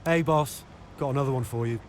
Hey, boss. Got another one for you.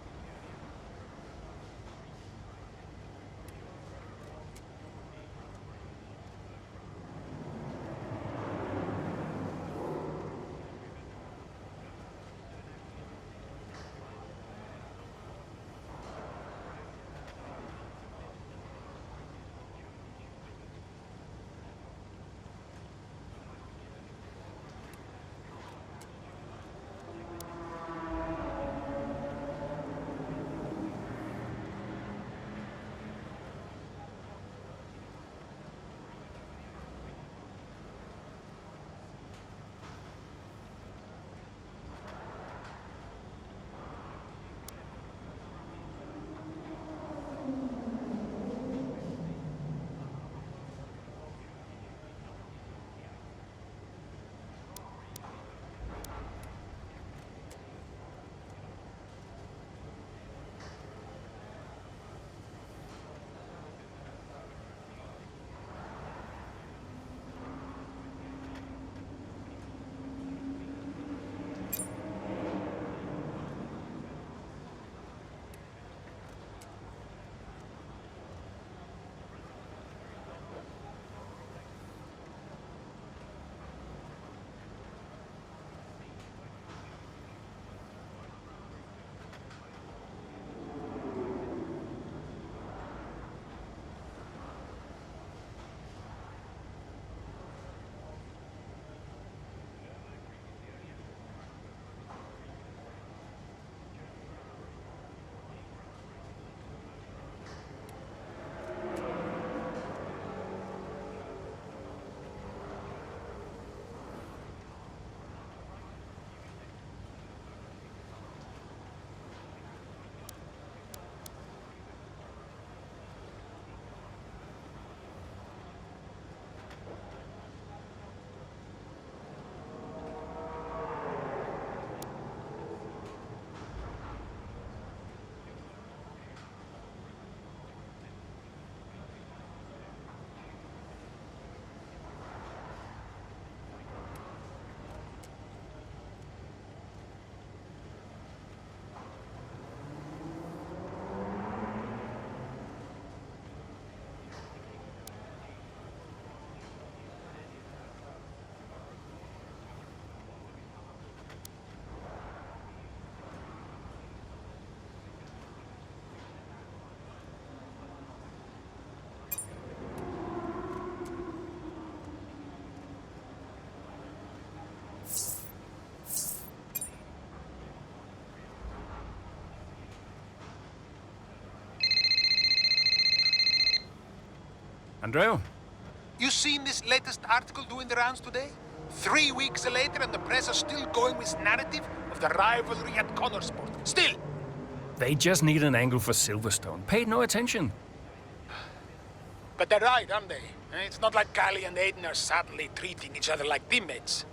Andrea? You seen this latest article doing the rounds today? 3 weeks later and the press are still going with narrative of the rivalry at Connorsport. Still! They just need an angle for Silverstone. Paid no attention. But they're right, aren't they? It's not like Callie and Aiden are sadly treating each other like teammates.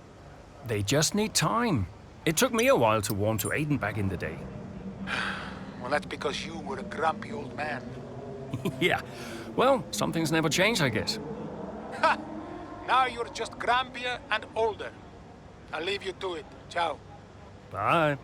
They just need time. It took me a while to warm to Aiden back in the day. Well, that's because you were a grumpy old man. Yeah. Well, some things never change, I guess. Ha! Now you're just grumpier and older. I'll leave you to it. Ciao. Bye.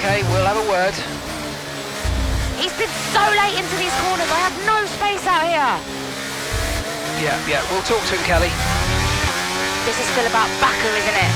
Okay, we'll have a word. He's been so late into these corners, I have no space out here. Yeah, we'll talk to him, Kelly. This is still about Baku, isn't it?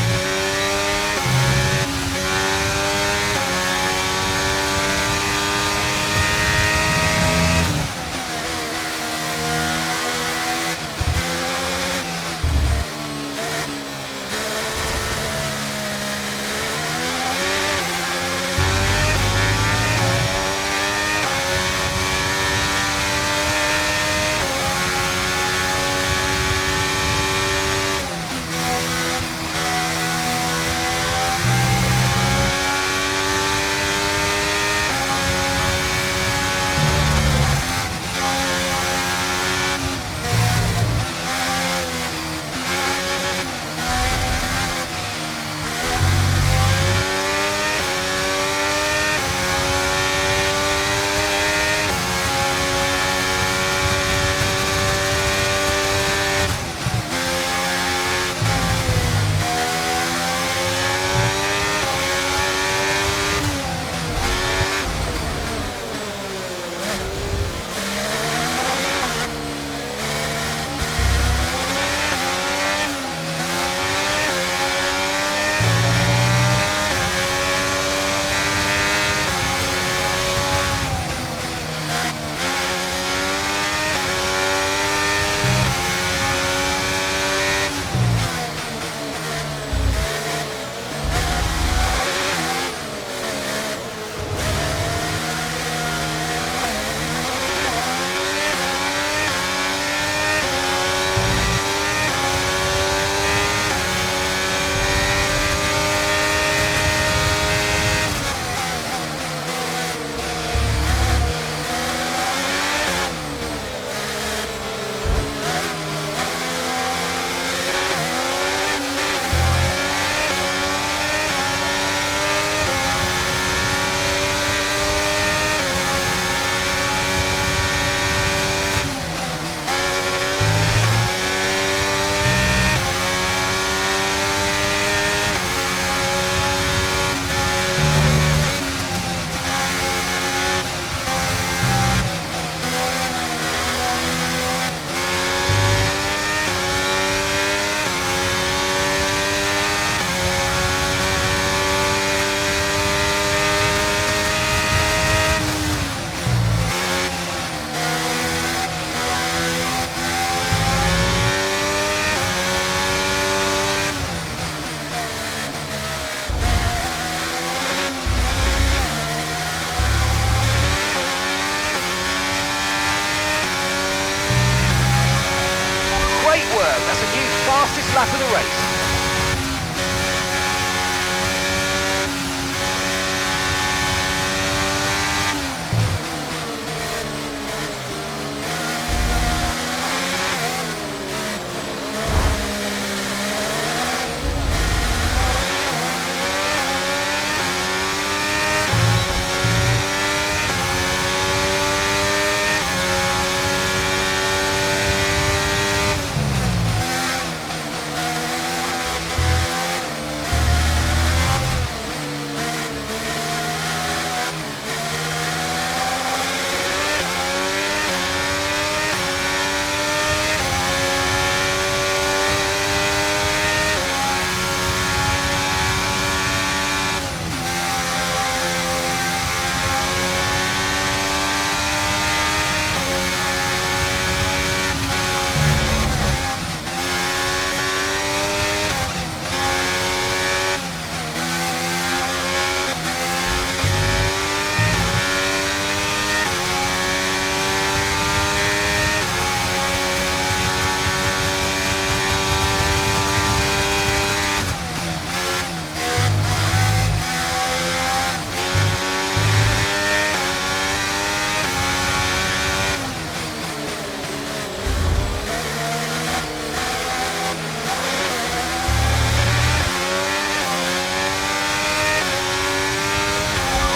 That's a new fastest lap of the race.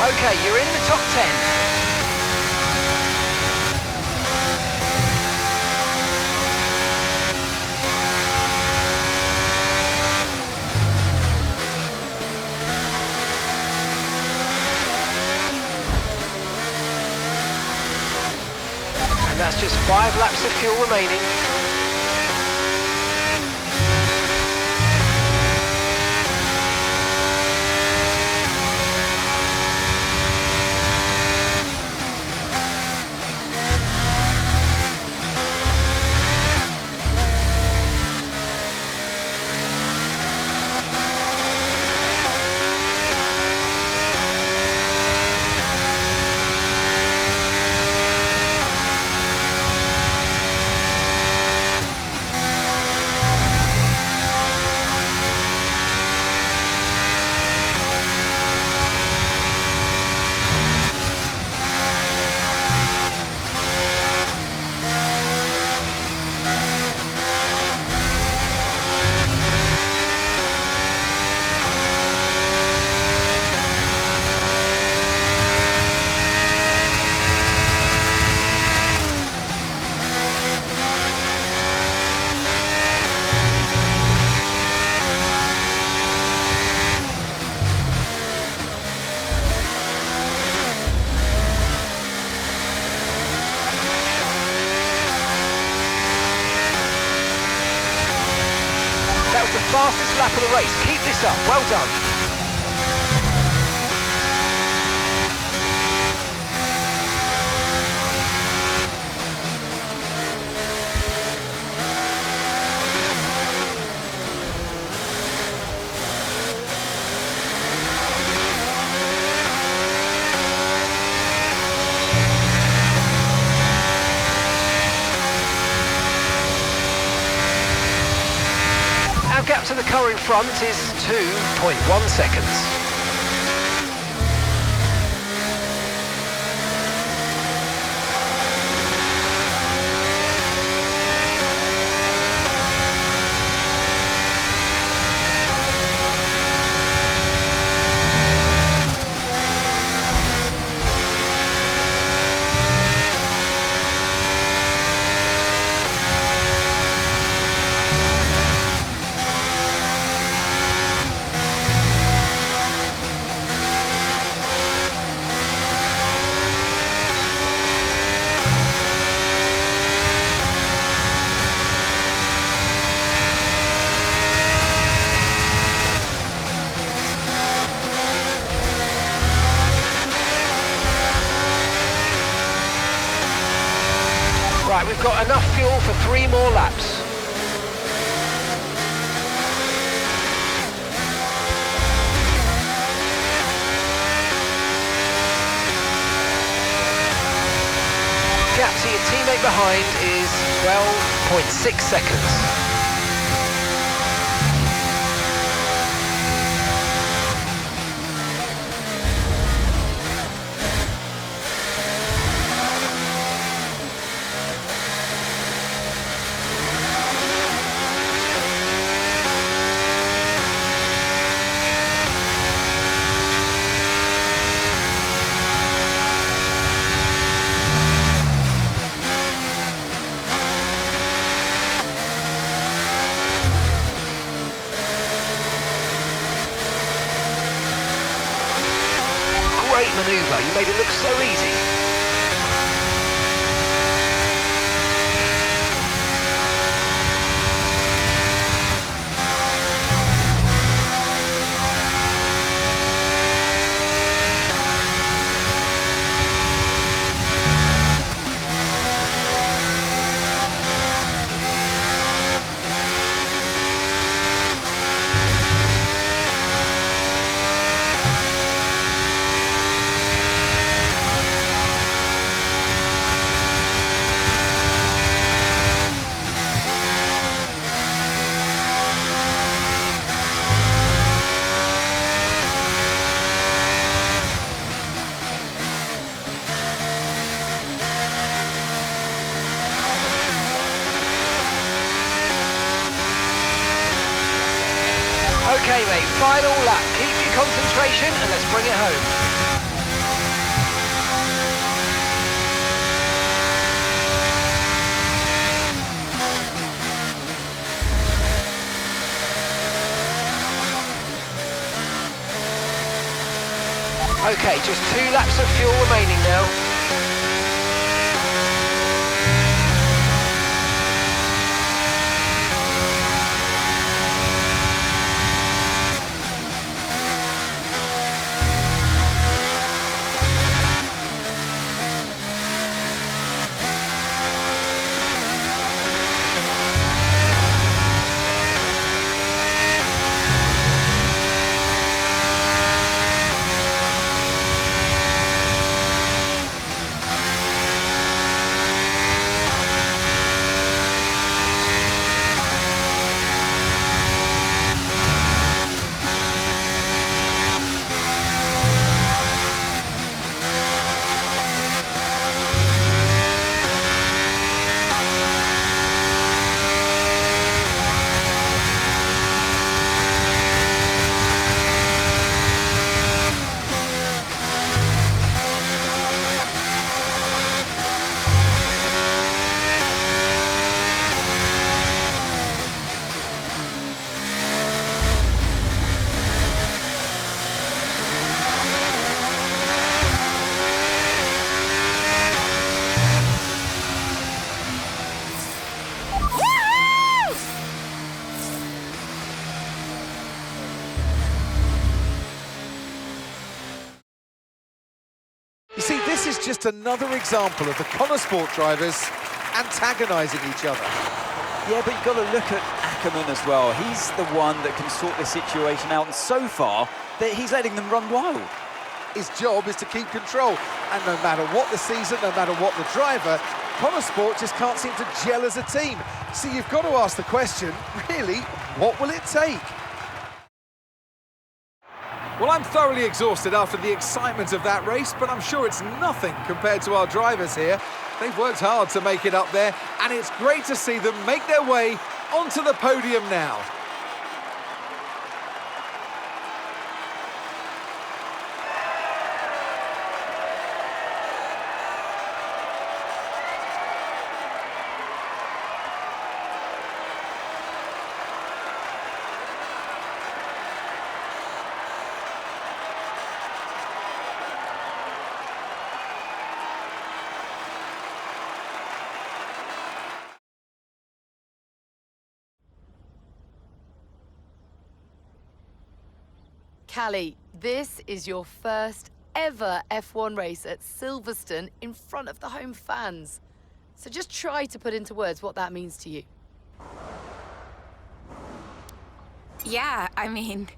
Okay, you're in the top 10. And that's just 5 laps of fuel remaining. That was the fastest lap of the race. Keep this up. Well done. Our gap to the car in front is 2.1 seconds. Right, we've got enough fuel for 3 more laps. Gap to your teammate behind is 12.6 seconds. manoeuvre. You made it look so easy. Okay, mate, final lap. Keep your concentration and let's bring it home. Okay, just 2 laps of fuel remaining now. You see, this is just another example of the Connor Sport drivers antagonising each other. Yeah, but you've got to look at Ackerman as well. He's the one that can sort this situation out, and so far, he's letting them run wild. His job is to keep control, and no matter what the season, no matter what the driver, Connor Sport just can't seem to gel as a team. So you've got to ask the question, really, what will it take? Well, I'm thoroughly exhausted after the excitement of that race, but I'm sure it's nothing compared to our drivers here. They've worked hard to make it up there, and it's great to see them make their way onto the podium now. Callie, this is your first ever F1 race at Silverstone in front of the home fans. So just try to put into words what that means to you. Yeah, I mean,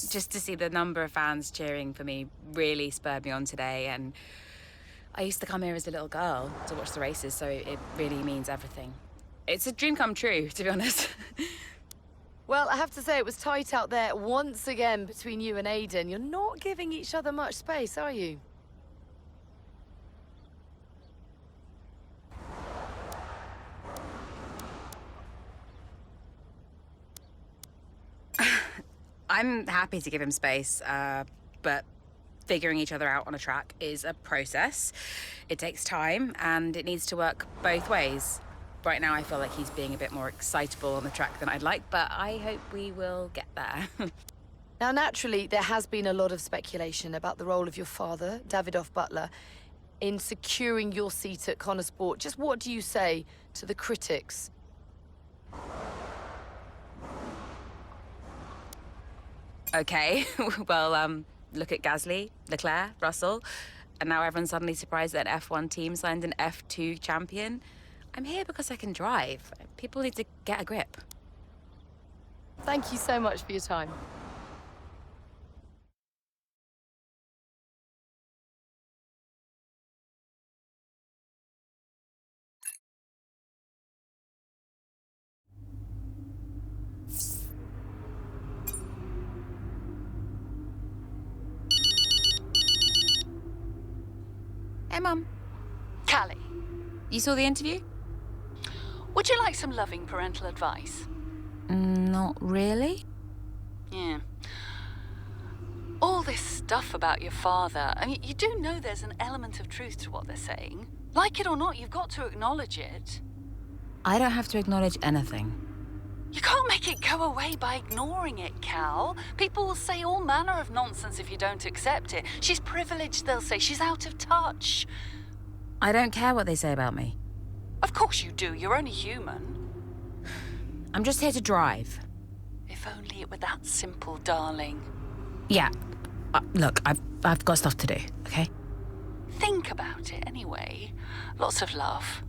just to see the number of fans cheering for me really spurred me on today, and I used to come here as a little girl to watch the races, so it really means everything. It's a dream come true, to be honest. Well, I have to say it was tight out there once again between you and Aiden. You're not giving each other much space, are you? I'm happy to give him space, but figuring each other out on a track is a process. It takes time, and it needs to work both ways. Right now, I feel like he's being a bit more excitable on the track than I'd like, but I hope we will get there. Now, naturally, there has been a lot of speculation about the role of your father, Davidoff Butler, in securing your seat at Connor Sport. Just what do you say to the critics? Okay, well, look at Gasly, Leclerc, Russell, and now everyone's suddenly surprised that an F1 team signed an F2 champion. I'm here because I can drive. People need to get a grip. Thank you so much for your time. Hey, Mum. Callie, You saw the interview? would you like some loving parental advice? Not really. Yeah. All this stuff about your father, I mean, you do know there's an element of truth to what they're saying. Like it or not, you've got to acknowledge it. I don't have to acknowledge anything. You can't make it go away by ignoring it, Cal. People will say all manner of nonsense if you don't accept it. She's privileged, they'll say. She's out of touch. I don't care what they say about me. Of course you do. You're only human. I'm just here to drive. If only it were that simple, darling. Yeah. Look, I've got stuff to do, okay? Think about it anyway. Lots of love.